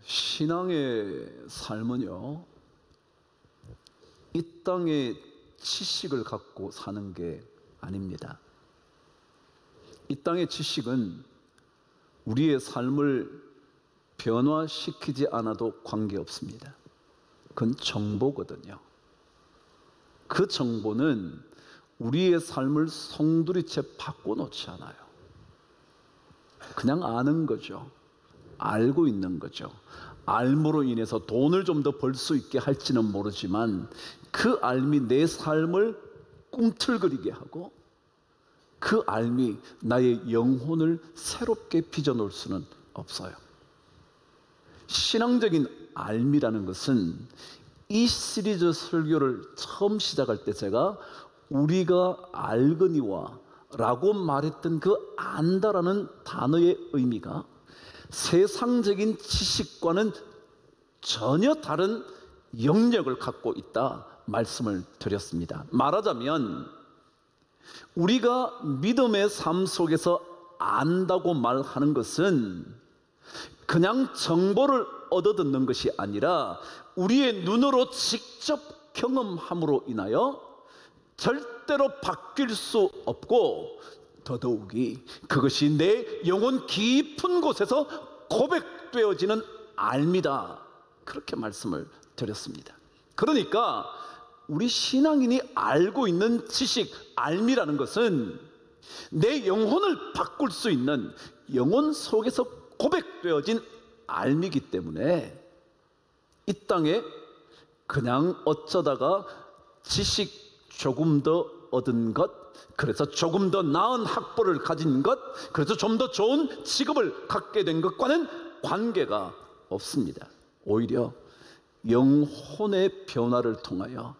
신앙의 삶은요, 이 땅의 지식을 갖고 사는 게 아닙니다. 이 땅의 지식은 우리의 삶을 변화시키지 않아도 관계없습니다. 그건 정보거든요. 그 정보는 우리의 삶을 송두리째 바꿔놓지 않아요. 그냥 아는 거죠. 알고 있는 거죠. 알므로 인해서 돈을 좀 더 벌 수 있게 할지는 모르지만 그 알미 내 삶을 꿈틀거리게 하고 그 알미 나의 영혼을 새롭게 빚어놓을 수는 없어요. 신앙적인 알미라는 것은 이 시리즈 설교를 처음 시작할 때 제가 우리가 알거니와 라고 말했던 그 안다라는 단어의 의미가 세상적인 지식과는 전혀 다른 영역을 갖고 있다 말씀을 드렸습니다. 말하자면 우리가 믿음의 삶 속에서 안다고 말하는 것은 그냥 정보를 얻어듣는 것이 아니라 우리의 눈으로 직접 경험함으로 인하여 절대로 바뀔 수 없고 더더욱이 그것이 내 영혼 깊은 곳에서 고백되어지는 알미다, 그렇게 말씀을 드렸습니다. 그러니까 우리 신앙인이 알고 있는 지식, 알미라는 것은 내 영혼을 바꿀 수 있는 영혼 속에서 고백되어진 알미이기 때문에 이 땅에 그냥 어쩌다가 지식 조금 더 얻은 것, 그래서 조금 더 나은 학벌을 가진 것, 그래서 좀 더 좋은 직업을 갖게 된 것과는 관계가 없습니다. 오히려 영혼의 변화를 통하여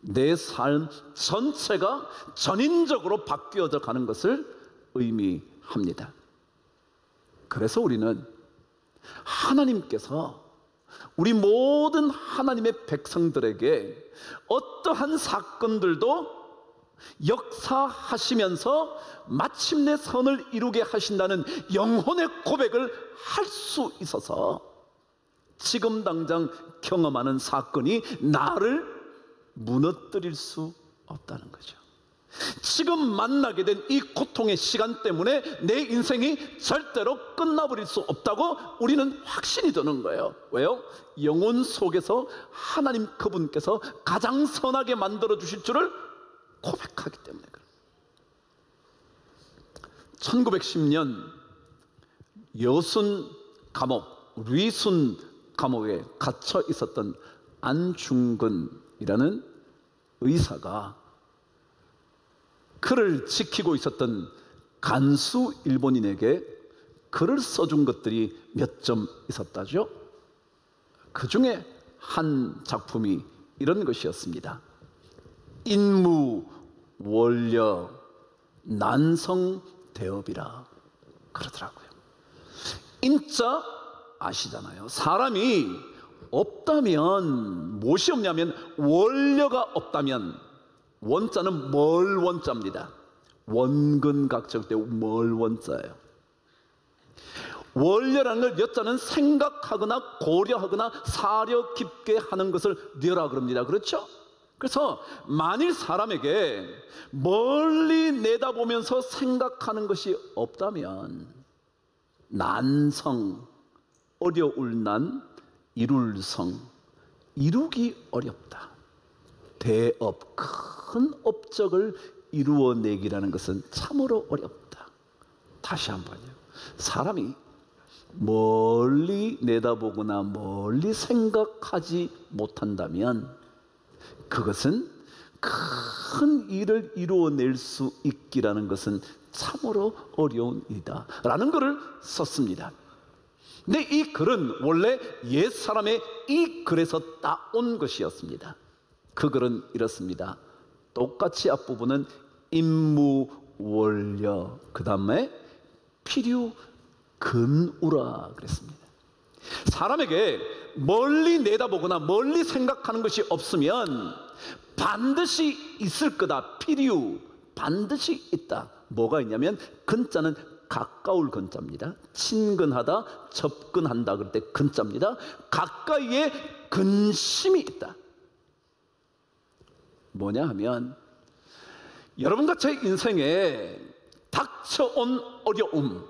내 삶 전체가 전인적으로 바뀌어져 가는 것을 의미합니다. 그래서 우리는 하나님께서 우리 모든 하나님의 백성들에게 어떠한 사건들도 역사하시면서 마침내 선을 이루게 하신다는 영혼의 고백을 할 수 있어서 지금 당장 경험하는 사건이 나를 무너뜨릴 수 없다는 거죠. 지금 만나게 된 이 고통의 시간 때문에 내 인생이 절대로 끝나버릴 수 없다고 우리는 확신이 드는 거예요. 왜요? 영혼 속에서 하나님 그분께서 가장 선하게 만들어 주실 줄을 고백하기 때문에 그래요. 1910년 여순 감옥, 리순 감옥에 갇혀 있었던 안중근이라는 의사가 그를 지키고 있었던 간수 일본인에게 글을 써준 것들이 몇 점 있었다죠. 그 중에 한 작품이 이런 것이었습니다. 인무 원려 난성대업이라 그러더라고요. 인자 아시잖아요. 사람이 없다면 무엇이 없냐면 원려가 없다면, 원자는 멀 원자입니다. 원근각적 때 멀 원자예요. 원려라는 걸 여자는 생각하거나 고려하거나 사려 깊게 하는 것을 려라 그럽니다. 그렇죠? 그래서 만일 사람에게 멀리 내다보면서 생각하는 것이 없다면 난성, 어려울 난, 이룰 성, 이루기 어렵다. 대업, 큰 업적을 이루어내기라는 것은 참으로 어렵다. 다시 한번요. 사람이 멀리 내다보거나 멀리 생각하지 못한다면 그것은 큰 일을 이루어낼 수 있기라는 것은 참으로 어려운 일이다 라는 글을 썼습니다. 근데 이 글은 원래 옛사람의 이 글에서 따온 것이었습니다. 그 글은 이렇습니다. 똑같이 앞부분은 임무원려, 그 다음에 필요근우라 그랬습니다. 사람에게 멀리 내다보거나 멀리 생각하는 것이 없으면 반드시 있을 거다. 필요, 반드시 있다. 뭐가 있냐면 근자는 가까울 근자입니다. 친근하다, 접근한다 그럴 때 근자입니다. 가까이에 근심이 있다. 뭐냐 하면 여러분과 제 인생에 닥쳐온 어려움,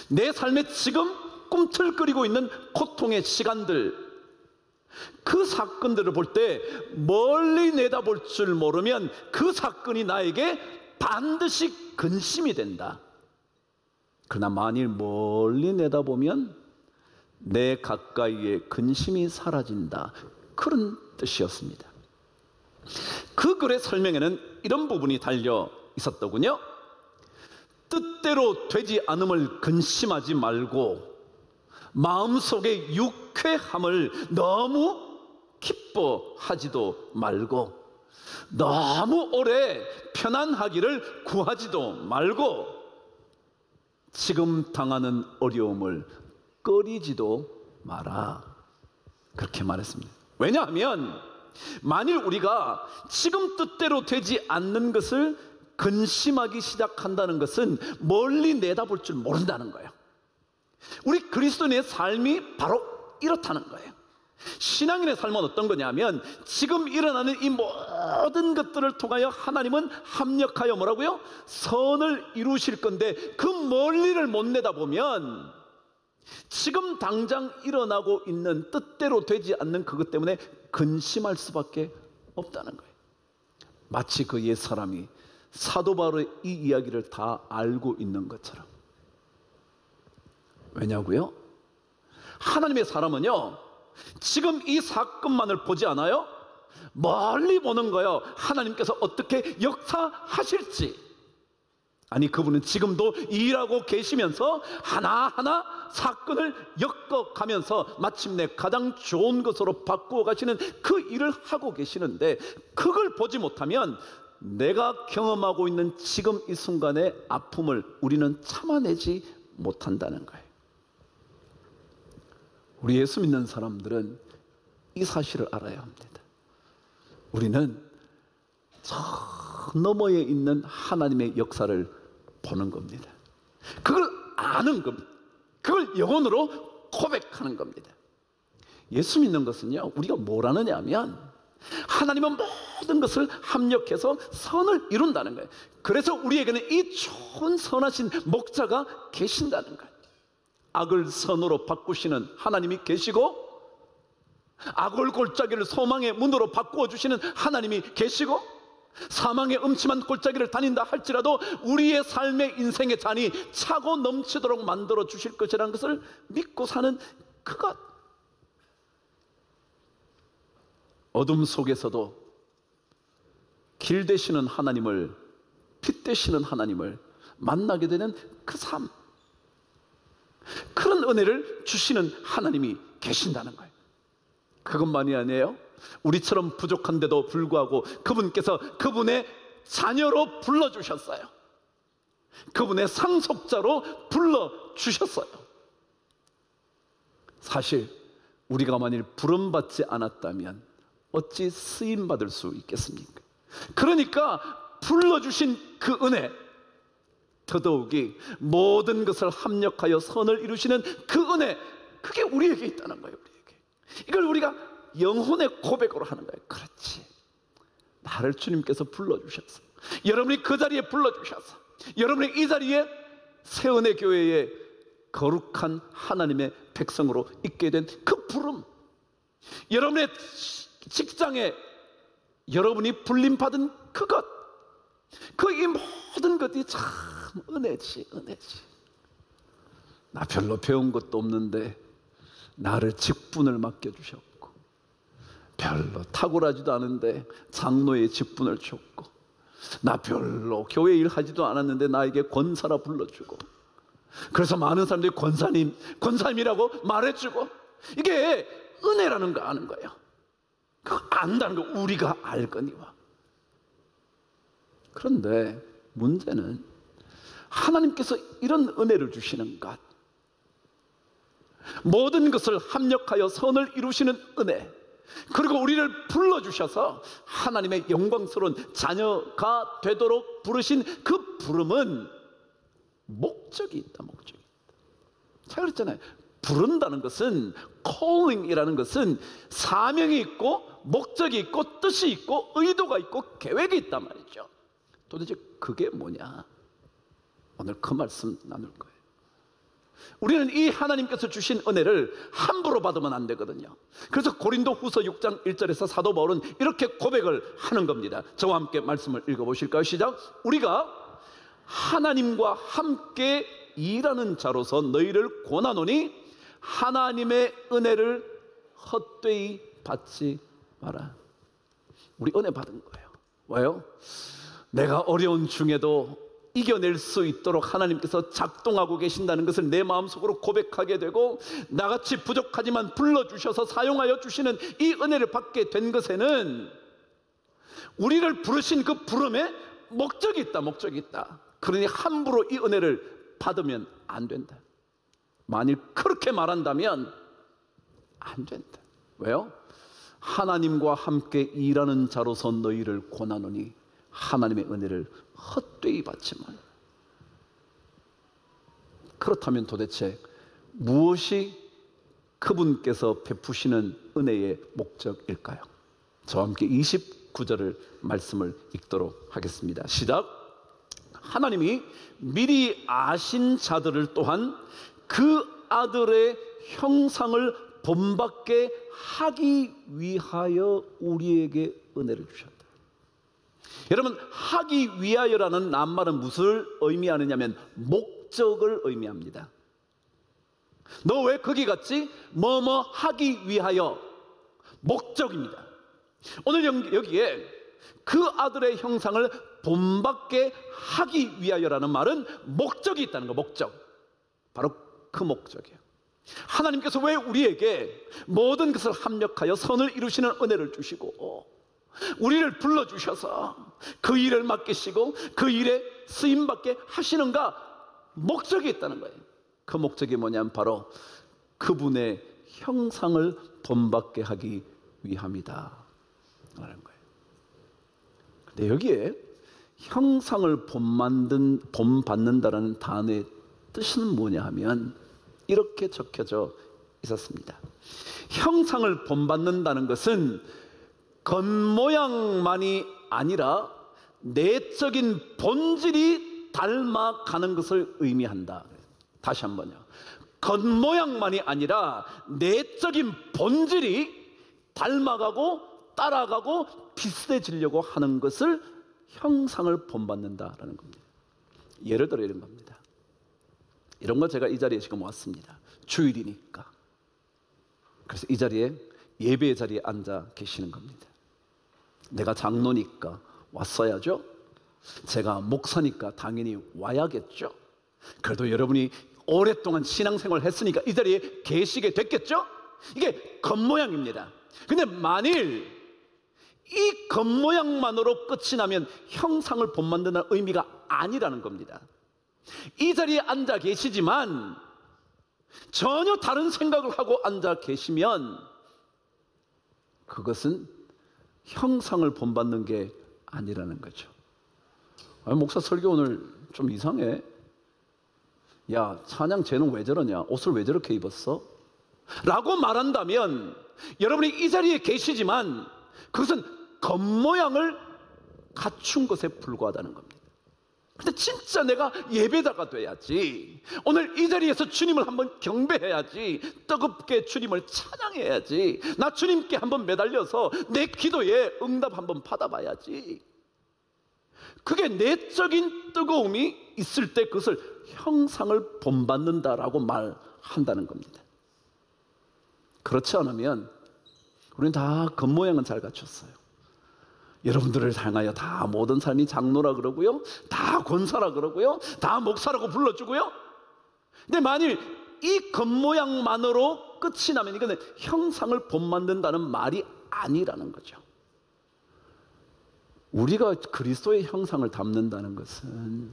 내 삶에 지금 꿈틀거리고 있는 고통의 시간들, 그 사건들을 볼 때 멀리 내다볼 줄 모르면 그 사건이 나에게 반드시 근심이 된다. 그러나 만일 멀리 내다보면 내 가까이에 근심이 사라진다. 그런 뜻이었습니다. 그 글의 설명에는 이런 부분이 달려 있었더군요. 뜻대로 되지 않음을 근심하지 말고 마음속의 유쾌함을 너무 기뻐하지도 말고 너무 오래 편안하기를 구하지도 말고 지금 당하는 어려움을 꺼리지도 마라. 그렇게 말했습니다. 왜냐하면 만일 우리가 지금 뜻대로 되지 않는 것을 근심하기 시작한다는 것은 멀리 내다볼 줄 모른다는 거예요. 우리 그리스도인의 삶이 바로 이렇다는 거예요. 신앙인의 삶은 어떤 거냐면 지금 일어나는 이 모든 것들을 통하여 하나님은 합력하여 뭐라고요? 선을 이루실 건데 그 멀리를 못 내다보면 지금 당장 일어나고 있는 뜻대로 되지 않는 그것 때문에 근심할 수밖에 없다는 거예요. 마치 그 옛 사람이 사도 바울의 이 이야기를 다 알고 있는 것처럼. 왜냐고요? 하나님의 사람은요 지금 이 사건만을 보지 않아요. 멀리 보는 거예요. 하나님께서 어떻게 역사하실지. 아니 그분은 지금도 일하고 계시면서 하나하나 사건을 엮어가면서 마침내 가장 좋은 것으로 바꾸어 가시는 그 일을 하고 계시는데 그걸 보지 못하면 내가 경험하고 있는 지금 이 순간의 아픔을 우리는 참아내지 못한다는 거예요. 우리 예수 믿는 사람들은 이 사실을 알아야 합니다. 우리는 저 너머에 있는 하나님의 역사를 보는 겁니다. 그걸 아는 겁니다. 그걸 영혼으로 고백하는 겁니다. 예수 믿는 것은요 우리가 뭘 아느냐 하면 하나님은 모든 것을 합력해서 선을 이룬다는 거예요. 그래서 우리에게는 이 좋은 선하신 목자가 계신다는 거예요. 악을 선으로 바꾸시는 하나님이 계시고 악을 골짜기를 소망의 문으로 바꾸어 주시는 하나님이 계시고 사망의 음침한 골짜기를 다닌다 할지라도 우리의 삶의 인생의 잔이 차고 넘치도록 만들어 주실 것이라는 것을 믿고 사는 그것. 어둠 속에서도 길 되시는 하나님을, 빛 되시는 하나님을 만나게 되는 그 삶, 그런 은혜를 주시는 하나님이 계신다는 거예요. 그것만이 아니에요. 우리처럼 부족한데도 불구하고 그분께서 그분의 자녀로 불러주셨어요. 그분의 상속자로 불러주셨어요. 사실 우리가 만일 부름받지 않았다면 어찌 쓰임받을 수 있겠습니까? 그러니까 불러주신 그 은혜, 더더욱이 모든 것을 합력하여 선을 이루시는 그 은혜, 그게 우리에게 있다는 거예요. 우리에게. 이걸 우리가 영혼의 고백으로 하는 거예요. 그렇지, 나를 주님께서 불러주셔서, 여러분이 그 자리에 불러주셔서, 여러분이 이 자리에 새은혜 교회의 거룩한 하나님의 백성으로 있게 된 그 부름, 여러분의 직장에 여러분이 불림받은 그것, 그 이 모든 것이 참 은혜지, 은혜지. 나 별로 배운 것도 없는데 나를 직분을 맡겨주셨고, 별로 탁월하지도 않은데 장로의 직분을 줬고, 나 별로 교회 일 하지도 않았는데 나에게 권사라 불러주고, 그래서 많은 사람들이 권사님이라고 말해주고, 이게 은혜라는 거 아는 거예요. 그거 안다는 거 우리가 알거니와. 그런데 문제는 하나님께서 이런 은혜를 주시는 것, 모든 것을 합력하여 선을 이루시는 은혜, 그리고 우리를 불러주셔서 하나님의 영광스러운 자녀가 되도록 부르신 그 부름은 목적이 있다. 목적이 있다. 제가 그랬잖아요. 부른다는 것은, calling이라는 것은 사명이 있고 목적이 있고 뜻이 있고 의도가 있고 계획이 있단 말이죠. 도대체 그게 뭐냐? 오늘 그 말씀 나눌 거예요. 우리는 이 하나님께서 주신 은혜를 함부로 받으면 안 되거든요. 그래서 고린도 후서 6장 1절에서 사도 바울은 이렇게 고백을 하는 겁니다. 저와 함께 말씀을 읽어보실까요? 시작. 우리가 하나님과 함께 일하는 자로서 너희를 권하노니 하나님의 은혜를 헛되이 받지 마라. 우리 은혜 받은 거예요. 왜요? 내가 어려운 중에도 이겨낼 수 있도록 하나님께서 작동하고 계신다는 것을 내 마음속으로 고백하게 되고, 나같이 부족하지만 불러주셔서 사용하여 주시는 이 은혜를 받게 된 것에는 우리를 부르신 그 부름에 목적이 있다. 목적이 있다. 그러니 함부로 이 은혜를 받으면 안 된다. 만일 그렇게 말한다면 안 된다. 왜요? 하나님과 함께 일하는 자로서 너희를 권하노니 하나님의 은혜를 헛되이 받지 말라. 그렇다면 도대체 무엇이 그분께서 베푸시는 은혜의 목적일까요? 저와 함께 29절을 말씀을 읽도록 하겠습니다. 시작. 하나님이 미리 아신 자들을 또한 그 아들의 형상을 본받게 하기 위하여 우리에게 은혜를 주셨다. 여러분, 하기 위하여라는 낱말은 무엇을 의미하느냐면 목적을 의미합니다. 너 왜 거기 갔지? 뭐뭐 하기 위하여. 목적입니다. 오늘 여기에 그 아들의 형상을 본받게 하기 위하여라는 말은 목적이 있다는 거. 목적. 바로 그 목적이에요. 하나님께서 왜 우리에게 모든 것을 합력하여 선을 이루시는 은혜를 주시고 우리를 불러주셔서 그 일을 맡기시고 그 일에 쓰임받게 하시는가? 목적이 있다는 거예요. 그 목적이 뭐냐면 바로 그분의 형상을 본받게 하기 위함이다 라는 거예요. 근데 여기에 형상을 본받는다라는 단어의 뜻은 뭐냐 하면 이렇게 적혀져 있었습니다. 형상을 본받는다는 것은 겉모양만이 아니라 내적인 본질이 닮아가는 것을 의미한다. 다시 한번요. 겉모양만이 아니라 내적인 본질이 닮아가고 따라가고 비슷해지려고 하는 것을 형상을 본받는다라는 겁니다. 예를 들어 이런 겁니다. 이런 거 제가 이 자리에 지금 왔습니다. 주일이니까. 그래서 이 자리에 예배의 자리에 앉아 계시는 겁니다. 내가 장로니까 왔어야죠. 제가 목사니까 당연히 와야겠죠. 그래도 여러분이 오랫동안 신앙생활을 했으니까 이 자리에 계시게 됐겠죠. 이게 겉모양입니다. 근데 만일 이 겉모양만으로 끝이 나면 형상을 본받는다는 의미가 아니라는 겁니다. 이 자리에 앉아 계시지만 전혀 다른 생각을 하고 앉아 계시면 그것은 형상을 본받는 게 아니라는 거죠. 목사 설교 오늘 좀 이상해. 야, 찬양 쟤는 왜 저러냐? 옷을 왜 저렇게 입었어? 라고 말한다면 여러분이 이 자리에 계시지만 그것은 겉모양을 갖춘 것에 불과하다는 겁니다. 근데 진짜 내가 예배자가 돼야지. 오늘 이 자리에서 주님을 한번 경배해야지. 뜨겁게 주님을 찬양해야지. 나 주님께 한번 매달려서 내 기도에 응답 한번 받아봐야지. 그게 내적인 뜨거움이 있을 때 그것을 형상을 본받는다라고 말한다는 겁니다. 그렇지 않으면 우리는 다 겉모양은 잘 갖췄어요. 여러분들을 향하여 다 모든 삶이 장로라 그러고요, 다 권사라 그러고요, 다 목사라고 불러주고요. 근데 만일 이 겉모양만으로 끝이 나면 이거는 형상을 본받는다는 말이 아니라는 거죠. 우리가 그리스도의 형상을 담는다는 것은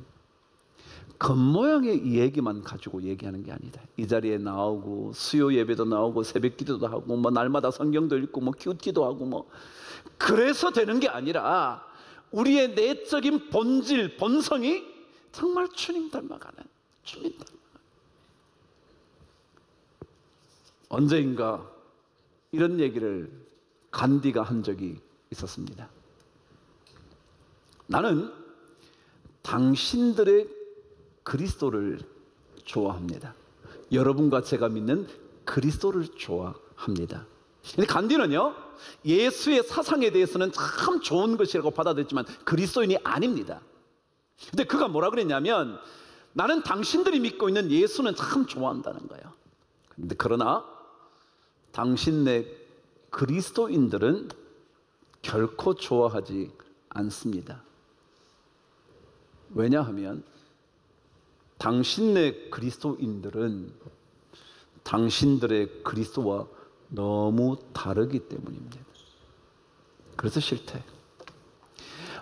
겉모양의 얘기만 가지고 얘기하는 게 아니다. 이 자리에 나오고 수요 예배도 나오고 새벽 기도도 하고 뭐 날마다 성경도 읽고 뭐 큐티도 하고 뭐 그래서 되는 게 아니라 우리의 내적인 본질, 본성이 정말 주님 닮아가는, 죽인다. 언제인가 이런 얘기를 간디가 한 적이 있었습니다. 나는 당신들의 그리스도를 좋아합니다. 여러분과 제가 믿는 그리스도를 좋아합니다. 근데 간디는요, 예수의 사상에 대해서는 참 좋은 것이라고 받아들였지만 그리스도인이 아닙니다. 근데 그가 뭐라 그랬냐면, 나는 당신들이 믿고 있는 예수는 참 좋아한다는 거예요. 근데 그러나 당신네 그리스도인들은 결코 좋아하지 않습니다. 왜냐하면 당신네 그리스도인들은 당신들의 그리스도와 너무 다르기 때문입니다. 그래서 싫대.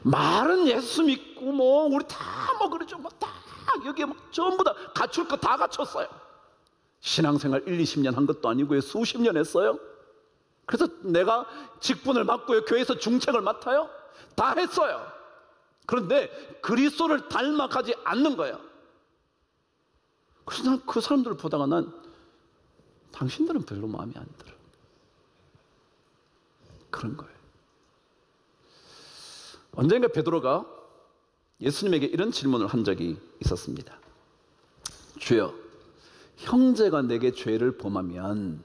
말은 예수 믿고 뭐 우리 다 뭐 그러죠. 뭐 다 여기에 막 전부 다 갖출 거 다 갖췄어요. 신앙생활 1, 20년 한 것도 아니고요. 수십 년 했어요. 그래서 내가 직분을 맡고요. 교회에서 중책을 맡아요. 다 했어요. 그런데 그리스도를 닮아가지 않는 거예요. 그래서 난 그 사람들을 보다가 난 당신들은 별로 마음에 안 들어. 그런 거예요. 언젠가 베드로가 예수님에게 이런 질문을 한 적이 있었습니다. 주여, 형제가 내게 죄를 범하면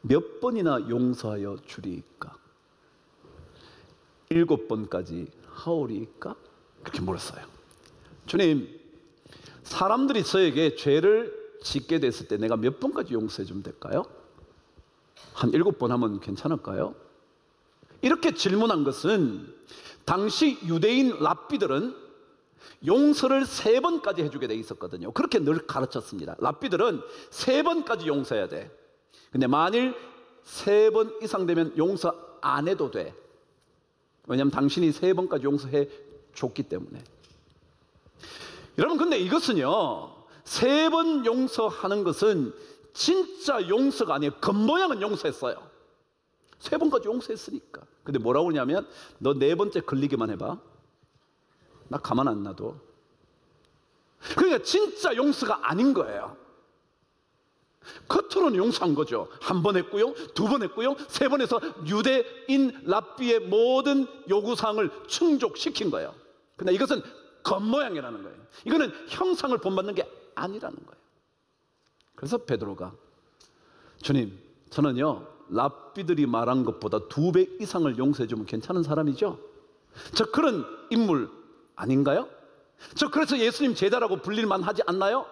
몇 번이나 용서하여 주리이까? 7번까지 하오리이까? 그렇게 물었어요. 주님, 사람들이 저에게 죄를 짓게 됐을 때 내가 몇 번까지 용서해 주면 될까요? 한 7번 하면 괜찮을까요? 이렇게 질문한 것은 당시 유대인 랍비들은 용서를 3번까지 해주게 돼 있었거든요. 그렇게 늘 가르쳤습니다. 랍비들은 3번까지 용서해야 돼. 근데 만일 3번 이상 되면 용서 안 해도 돼. 왜냐하면 당신이 3번까지 용서해 줬기 때문에. 여러분, 근데 이것은요, 3번 용서하는 것은 진짜 용서가 아니에요. 겉모양은 용서했어요. 3번까지 용서했으니까. 근데 뭐라고 그러냐면, 너 4번째 걸리기만 해봐. 나 가만 안 놔둬. 그러니까 진짜 용서가 아닌 거예요. 겉으로는 용서한 거죠. 1번 했고요, 2번 했고요, 3번 해서 유대인 랍비의 모든 요구사항을 충족시킨 거예요. 근데 이것은 겉모양이라는 거예요. 이거는 형상을 본받는 게 아니라는 거예요. 그래서 베드로가, 주님, 저는요 랍비들이 말한 것보다 2배 이상을 용서해 주면 괜찮은 사람이죠? 저 그런 인물 아닌가요? 저 그래서 예수님 제자라고 불릴만 하지 않나요?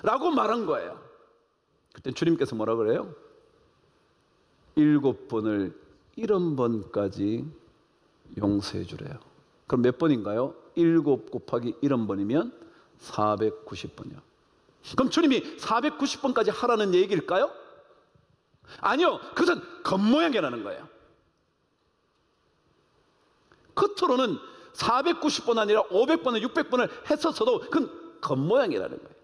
라고 말한 거예요. 그때 주님께서 뭐라 그래요? 7번을 70번까지 용서해 주래요. 그럼 몇 번인가요? 7 곱하기 70번이면 490번이요. 그럼 주님이 490번까지 하라는 얘기일까요? 아니요. 그것은 겉모양이라는 거예요. 겉으로는 490번 아니라 500번을 600번을 했었어도 그건 겉모양이라는 거예요.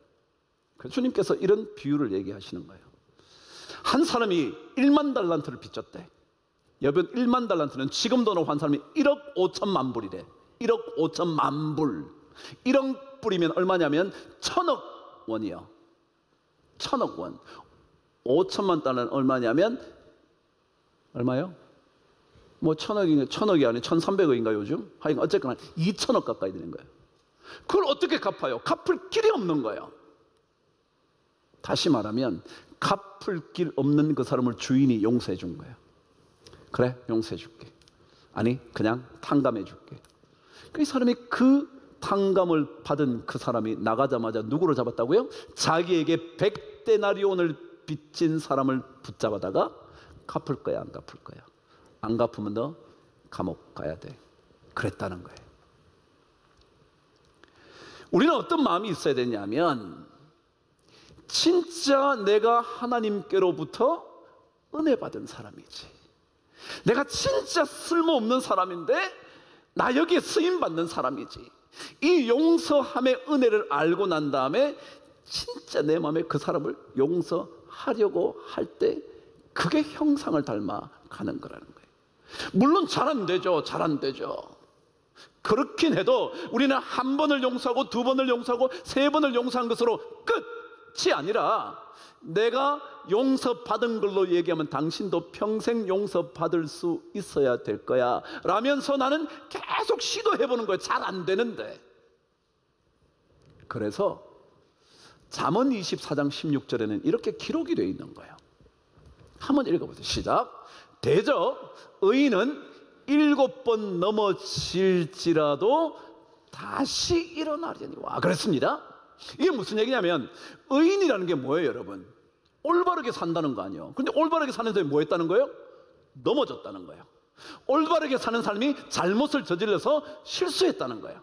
그래서 주님께서 이런 비유를 얘기하시는 거예요. 한 사람이 1만 달란트를 빚졌대. 여러분, 1만 달란트는 지금 돈으로 환산하면 1억 5천만 불이래. 1억 5천만 불. 1억 불이면 얼마냐면 1000억 원이요. 1000억 원. 5천만 달러는 얼마냐면 얼마요? 뭐 1000억이 아니고 1300억인가 요즘? 하여간 어쨌거나 2000억 가까이 되는 거예요. 그걸 어떻게 갚아요? 갚을 길이 없는 거예요. 다시 말하면 갚을 길 없는 그 사람을 주인이 용서해 준 거예요. 그래, 용서해 줄게. 아니, 그냥 탕감해 줄게. 그 사람이 그 탕감을 받은 그 사람이 나가자마자 누구를 잡았다고요? 자기에게 100데나리온을 빚진 사람을 붙잡아다가 갚을 거야, 안 갚을 거야? 안 갚으면 너 감옥 가야 돼. 그랬다는 거예요. 우리는 어떤 마음이 있어야 되냐면, 진짜 내가 하나님께로부터 은혜 받은 사람이지, 내가 진짜 쓸모없는 사람인데 나 여기에 쓰임받는 사람이지, 이 용서함의 은혜를 알고 난 다음에 진짜 내 마음에 그 사람을 용서하려고 할 때 그게 형상을 닮아 가는 거라는 거예요. 물론 잘 안 되죠. 잘 안 되죠. 그렇긴 해도 우리는 한 번을 용서하고 두 번을 용서하고 세 번을 용서한 것으로 끝이 아니라 내가 용서받은 걸로 얘기하면 당신도 평생 용서받을 수 있어야 될 거야 라면서 나는 계속 시도해보는 거예요. 잘 안 되는데. 그래서 잠언 24장 16절에는 이렇게 기록이 되어 있는 거예요. 한번 읽어보세요. 시작. 대저 의인은 7번 넘어질지라도 다시 일어나려니와. 그랬습니다. 이게 무슨 얘기냐면 의인이라는 게 뭐예요, 여러분? 올바르게 산다는 거 아니에요. 근데 올바르게 사는 사람이 뭐 했다는 거예요? 넘어졌다는 거예요. 올바르게 사는 사람이 잘못을 저질러서 실수했다는 거예요.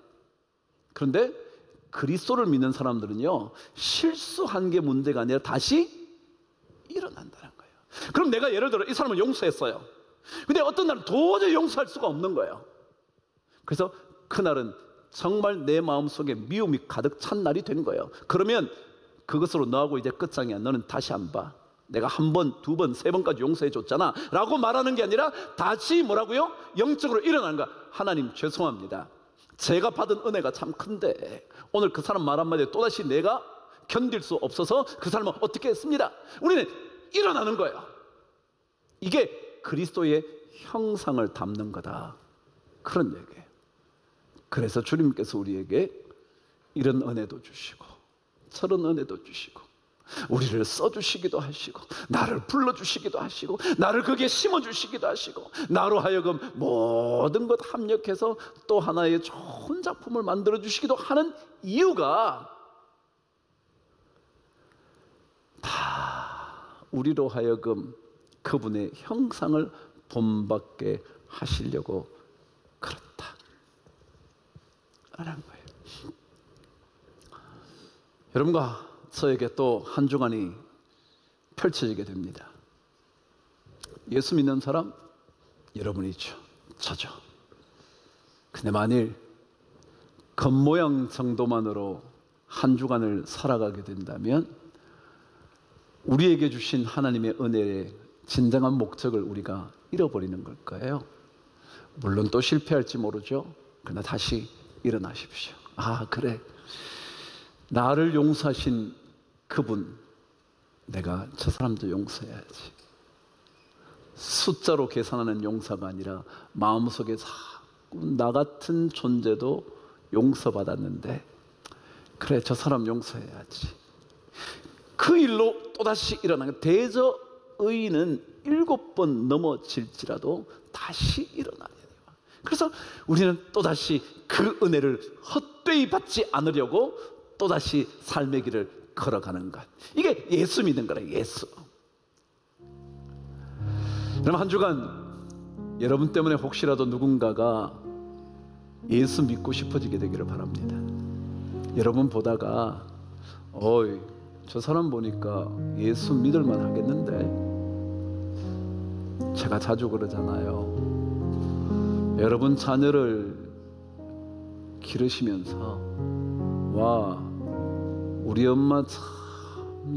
그런데 그리스도를 믿는 사람들은요, 실수한 게 문제가 아니라 다시 일어난다는 거예요. 그럼 내가 예를 들어 이 사람을 용서했어요. 근데 어떤 날은 도저히 용서할 수가 없는 거예요. 그래서 그날은 정말 내 마음속에 미움이 가득 찬 날이 된 거예요. 그러면 그것으로 너하고 이제 끝장이야. 너는 다시 안 봐. 내가 한 번, 두 번, 세 번까지 용서해 줬잖아 라고 말하는 게 아니라 다시 뭐라고요? 영적으로 일어나는 거야. 하나님 죄송합니다. 제가 받은 은혜가 참 큰데 오늘 그 사람 말 한마디에 또다시 내가 견딜 수 없어서 그 사람은 어떻게 했습니다. 우리는 일어나는 거예요. 이게 그리스도의 형상을 담는 거다, 그런 얘기예요. 그래서 주님께서 우리에게 이런 은혜도 주시고 저런 은혜도 주시고 우리를 써주시기도 하시고 나를 불러주시기도 하시고 나를 거기에 심어주시기도 하시고 나로 하여금 모든 것 합력해서 또 하나의 좋은 작품을 만들어주시기도 하는 이유가 다 우리로 하여금 그분의 형상을 본받게 하시려고 그렇다 라는 거예요. 여러분과 저에게 또 한 주간이 펼쳐지게 됩니다. 예수 믿는 사람 여러분이죠. 저죠. 근데 만일 겉모양 정도만으로 한 주간을 살아가게 된다면 우리에게 주신 하나님의 은혜의 진정한 목적을 우리가 잃어버리는 걸 거예요. 물론 또 실패할지 모르죠. 그러나 다시 일어나십시오. 아, 그래, 나를 용서하신 그분, 내가 저 사람도 용서해야지. 숫자로 계산하는 용서가 아니라 마음속에 자꾸 나 같은 존재도 용서받았는데 그래, 저 사람 용서해야지. 그 일로 또다시 일어나는, 대저 의인은 7번 넘어질지라도 다시 일어나야 돼요. 그래서 우리는 또다시 그 은혜를 헛되이 받지 않으려고 또다시 삶의 길을 걸어가는 것, 이게 예수 믿는 거라. 예수. 그럼 한 주간 여러분 때문에 혹시라도 누군가가 예수 믿고 싶어지게 되기를 바랍니다. 여러분 보다가 어이, 저 사람 보니까 예수 믿을만 하겠는데, 제가 자주 그러잖아요. 여러분 자녀를 기르시면서 와, 우리 엄마 참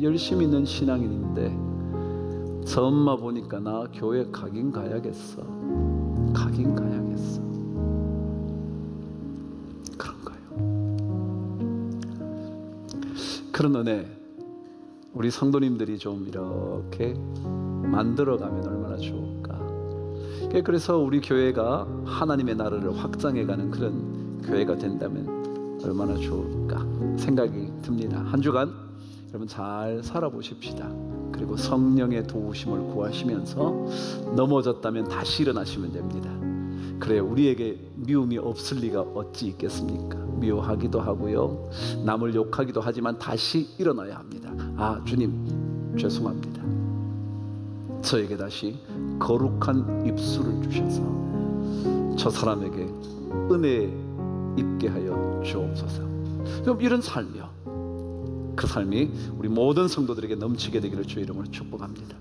열심히 있는 신앙인인데 저 엄마 보니까 나 교회 가긴 가야겠어. 가긴 가야겠어. 그런 거예요. 그런 은혜 우리 성도님들이 좀 이렇게 만들어가면 얼마나 좋을까. 그래서 우리 교회가 하나님의 나라를 확장해가는 그런 교회가 된다면 얼마나 좋을까 생각이 듭니다. 한 주간 여러분 잘 살아보십시다. 그리고 성령의 도우심을 구하시면서 넘어졌다면 다시 일어나시면 됩니다. 그래요, 우리에게 미움이 없을 리가 어찌 있겠습니까? 미워하기도 하고요, 남을 욕하기도 하지만 다시 일어나야 합니다. 아, 주님 죄송합니다. 저에게 다시 거룩한 입술을 주셔서 저 사람에게 은혜 입게 하여 주옵소서. 그럼 이런 삶이요, 그 삶이 우리 모든 성도들에게 넘치게 되기를 주의 이름으로 축복합니다.